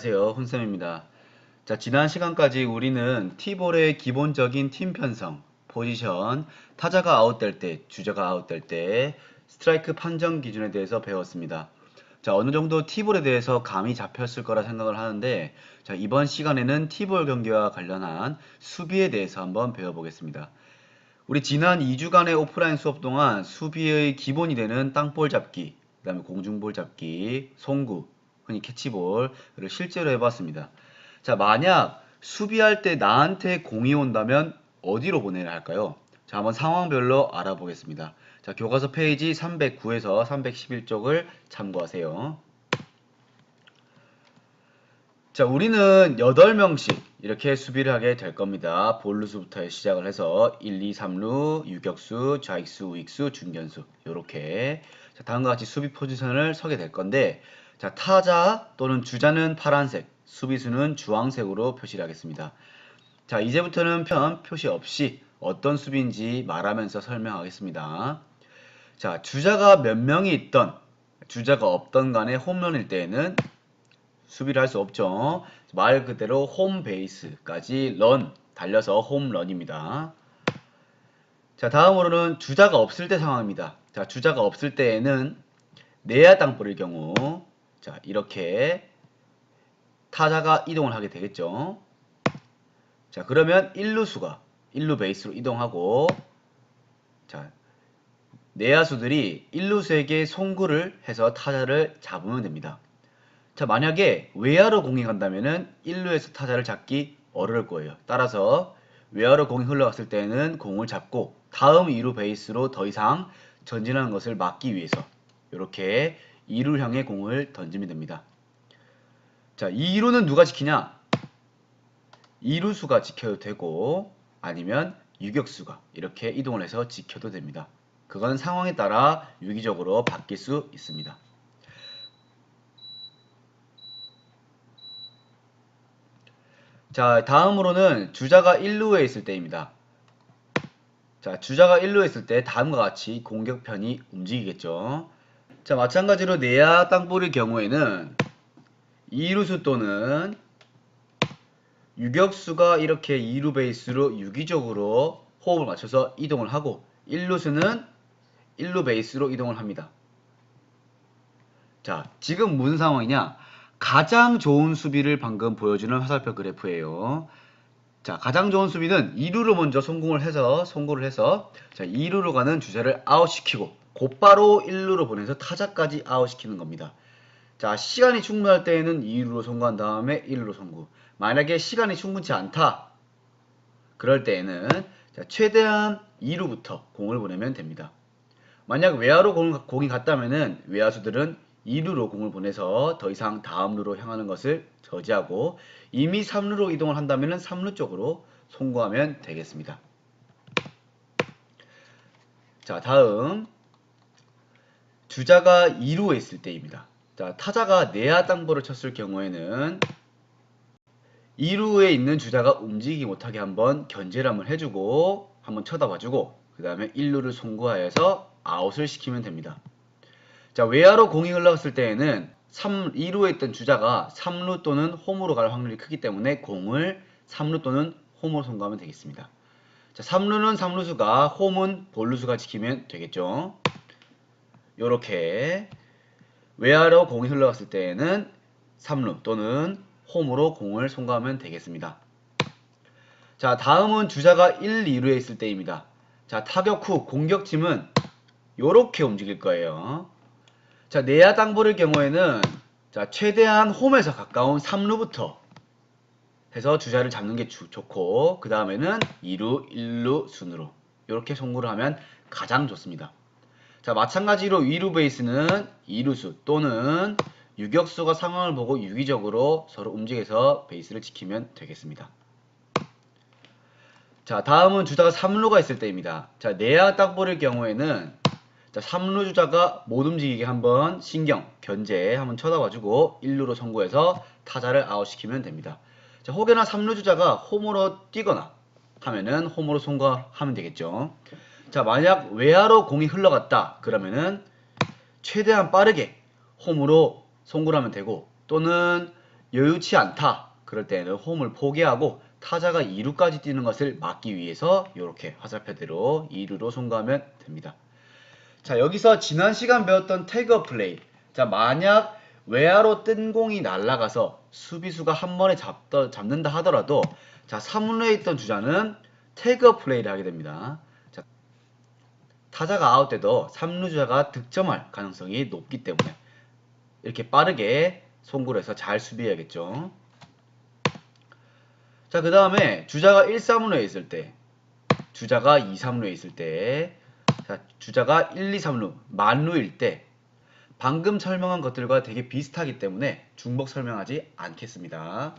안녕하세요. 훈쌤입니다. 자, 지난 시간까지 우리는 티볼의 기본적인 팀 편성, 포지션, 타자가 아웃될 때, 주자가 아웃될 때, 스트라이크 판정 기준에 대해서 배웠습니다. 자, 어느 정도 티볼에 대해서 감이 잡혔을 거라 생각을 하는데, 자, 이번 시간에는 티볼 경기와 관련한 수비에 대해서 한번 배워보겠습니다. 우리 지난 2주간의 오프라인 수업 동안 수비의 기본이 되는 땅볼 잡기, 그 다음에 공중볼 잡기, 송구, 흔히 캐치볼을 실제로 해봤습니다. 자, 만약 수비할 때 나한테 공이 온다면 어디로 보내야 할까요? 자, 한번 상황별로 알아보겠습니다. 자, 교과서 페이지 309에서 311쪽을 참고하세요. 자, 우리는 8명씩 이렇게 수비를 하게 될 겁니다. 볼루수부터 시작을 해서 1, 2, 3루, 유격수, 좌익수, 우익수, 중견수 이렇게. 자, 다음과 같이 수비 포지션을 서게 될 건데, 자, 타자 또는 주자는 파란색, 수비수는 주황색으로 표시를 하겠습니다. 자, 이제부터는 표시 없이 어떤 수비인지 말하면서 설명하겠습니다. 자, 주자가 몇 명이 있던, 주자가 없던 간에 홈런일 때에는 수비를 할 수 없죠. 말 그대로 홈베이스까지 런, 달려서 홈런입니다. 자, 다음으로는 주자가 없을 때 상황입니다. 자, 주자가 없을 때에는 내야 땅볼일 경우, 자, 이렇게 타자가 이동을 하게 되겠죠. 자, 그러면 1루 베이스로 이동하고, 자, 내야수들이 1루수에게 송구를 해서 타자를 잡으면 됩니다. 자, 만약에 외야로 공이 간다면은 1루에서 타자를 잡기 어려울 거예요. 따라서 외야로 공이 흘러갔을 때는 공을 잡고 다음 2루 베이스로 더 이상 전진하는 것을 막기 위해서 이렇게 2루 향해 공을 던지면 됩니다. 자, 2루는 누가 지키냐? 2루수가 지켜도 되고 아니면 유격수가 이렇게 이동을 해서 지켜도 됩니다. 그건 상황에 따라 유기적으로 바뀔 수 있습니다. 자, 다음으로는 주자가 1루에 있을 때입니다. 자, 주자가 1루에 있을 때 다음과 같이 공격편이 움직이겠죠. 자, 마찬가지로 내야 땅볼의 경우에는 2루수 또는 유격수가 이렇게 2루 베이스로 유기적으로 호흡을 맞춰서 이동을 하고 1루수는 1루 베이스로 이동을 합니다. 자, 지금 무슨 상황이냐? 가장 좋은 수비를 방금 보여주는 화살표 그래프예요. 자, 가장 좋은 수비는 2루로 먼저 송구를 해서 자, 2루로 가는 주자를 아웃시키고 곧바로 1루로 보내서 타자까지 아웃시키는 겁니다. 자, 시간이 충분할 때에는 2루로 송구한 다음에 1루로 송구. 만약에 시간이 충분치 않다. 그럴 때에는 자, 최대한 2루부터 공을 보내면 됩니다. 만약 외야로 공이 갔다면은 외야수들은 2루로 공을 보내서 더 이상 다음 루로 향하는 것을 저지하고 이미 3루로 이동을 한다면 3루 쪽으로 송구하면 되겠습니다. 자, 다음 주자가 2루에 있을 때입니다. 자, 타자가 내야 땅볼을 쳤을 경우에는 2루에 있는 주자가 움직이지 못하게 한번 견제를 한번 해주고 한번 쳐다봐주고 그 다음에 1루를 송구하여서 아웃을 시키면 됩니다. 자, 외야로 공이 흘러갔을 때에는 2루에 있던 주자가 3루 또는 홈으로 갈 확률이 크기 때문에 공을 3루 또는 홈으로 송구하면 되겠습니다. 자, 3루는 3루수가, 홈은 볼루수가 지키면 되겠죠. 요렇게 외야로 공이 흘러갔을 때에는 3루 또는 홈으로 공을 송구하면 되겠습니다. 자, 다음은 주자가 1, 2루에 있을 때입니다. 자, 타격 후 공격팀은 요렇게 움직일 거예요. 자, 내야 땅볼의 경우에는 자, 최대한 홈에서 가까운 3루부터 해서 주자를 잡는 게 좋고 그 다음에는 2루, 1루 순으로 이렇게 송구를 하면 가장 좋습니다. 자, 마찬가지로 2루 베이스는 2루수 또는 유격수가 상황을 보고 유기적으로 서로 움직여서 베이스를 지키면 되겠습니다. 자, 다음은 주자가 3루가 있을 때입니다. 자, 내야 땅볼의 경우에는 자, 3루 주자가 못 움직이게 한번 견제 한번 쳐다봐주고 1루로 송구해서 타자를 아웃시키면 됩니다. 자, 혹여나 3루 주자가 홈으로 뛰거나 하면은 홈으로 송구하면 되겠죠. 자, 만약 외야로 공이 흘러갔다 그러면은 최대한 빠르게 홈으로 송구를 하면 되고 또는 여유치 않다. 그럴 때는 홈을 포기하고 타자가 2루까지 뛰는 것을 막기 위해서 이렇게 화살표대로 2루로 송구하면 됩니다. 자, 여기서 지난 시간 배웠던 태그업 플레이. 자, 만약 외야로 뜬 공이 날아가서 수비수가 한 번에 잡는다 하더라도 자, 3루에 있던 주자는 태그업 플레이를 하게 됩니다. 자, 타자가 아웃돼도 3루 주자가 득점할 가능성이 높기 때문에 이렇게 빠르게 송구를 해서 잘 수비해야겠죠. 자, 그 다음에 주자가 1, 3루에 있을 때, 주자가 2, 3루에 있을 때, 자, 주자가 1, 2, 3루, 만루일 때 방금 설명한 것들과 되게 비슷하기 때문에 중복 설명하지 않겠습니다.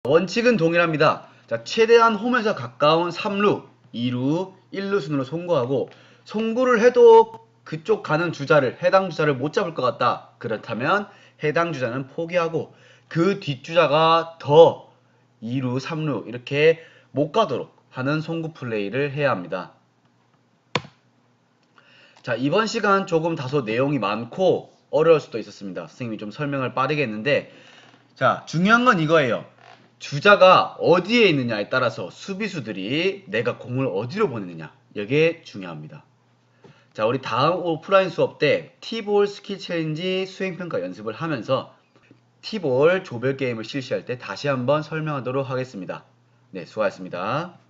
원칙은 동일합니다. 자, 최대한 홈에서 가까운 3루, 2루, 1루 순으로 송구하고 송구를 해도 그쪽 가는 주자를 해당 주자를 못 잡을 것 같다. 그렇다면 해당 주자는 포기하고 그 뒷주자가 더 2루, 3루 이렇게 못 가도록 하는 송구 플레이를 해야 합니다. 자, 이번 시간 조금 다소 내용이 많고 어려울 수도 있었습니다. 선생님이 좀 설명을 빠르게 했는데 자, 중요한 건 이거예요. 주자가 어디에 있느냐에 따라서 수비수들이 내가 공을 어디로 보내느냐 이게 중요합니다. 자, 우리 다음 오프라인 수업 때 T볼 스킬 챌린지 수행평가 연습을 하면서 T볼 조별 게임을 실시할 때 다시 한번 설명하도록 하겠습니다. 네, 수고하셨습니다.